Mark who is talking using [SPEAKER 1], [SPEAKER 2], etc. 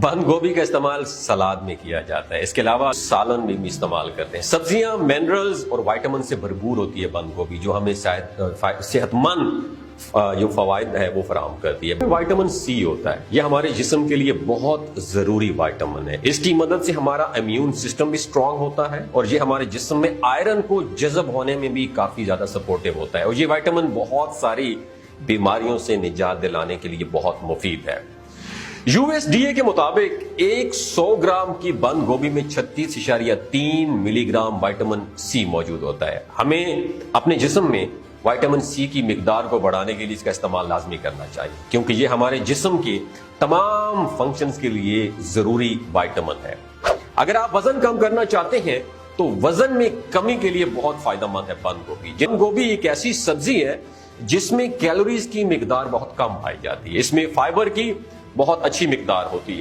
[SPEAKER 1] बंद गोभी का इस्तेमाल सलाद में किया जाता है। इसके अलावा सालन में भी इस्तेमाल करते हैं। सब्जियां मिनरल्स और विटामिन से भरपूर होती है बंद गोभी, जो हमें सेहतमंद जो फवायद है वो फराहम करती है। विटामिन सी होता है, यह हमारे जिस्म के लिए बहुत जरूरी विटामिन है। इसकी मदद से हमारा इम्यून सिस्टम भी स्ट्रांग होता है और ये हमारे जिस्म में आयरन को जज़ब होने में भी काफी ज्यादा सपोर्टिव होता है। और ये विटामिन बहुत सारी बीमारियों से निजात दिलाने के लिए बहुत मुफीद है। USDA के मुताबिक 100 ग्राम की बंद गोभी में 36.3 मिलीग्राम विटामिन सी मौजूद होता है। हमें अपने जिस्म में विटामिन सी की मिकदार को बढ़ाने के लिए इसका इस्तेमाल लाजमी करना चाहिए, क्योंकि ये हमारे जिस्म के तमाम फंक्शंस के लिए जरूरी विटामिन है। अगर आप वजन कम करना चाहते हैं तो वजन में कमी के लिए बहुत फायदेमंद है बंद गोभी। बंद गोभी एक ऐसी सब्जी है जिसमें कैलोरीज की मिकदार बहुत कम पाई जाती है। इसमें फाइबर की बहुत अच्छी मिकदार होती है।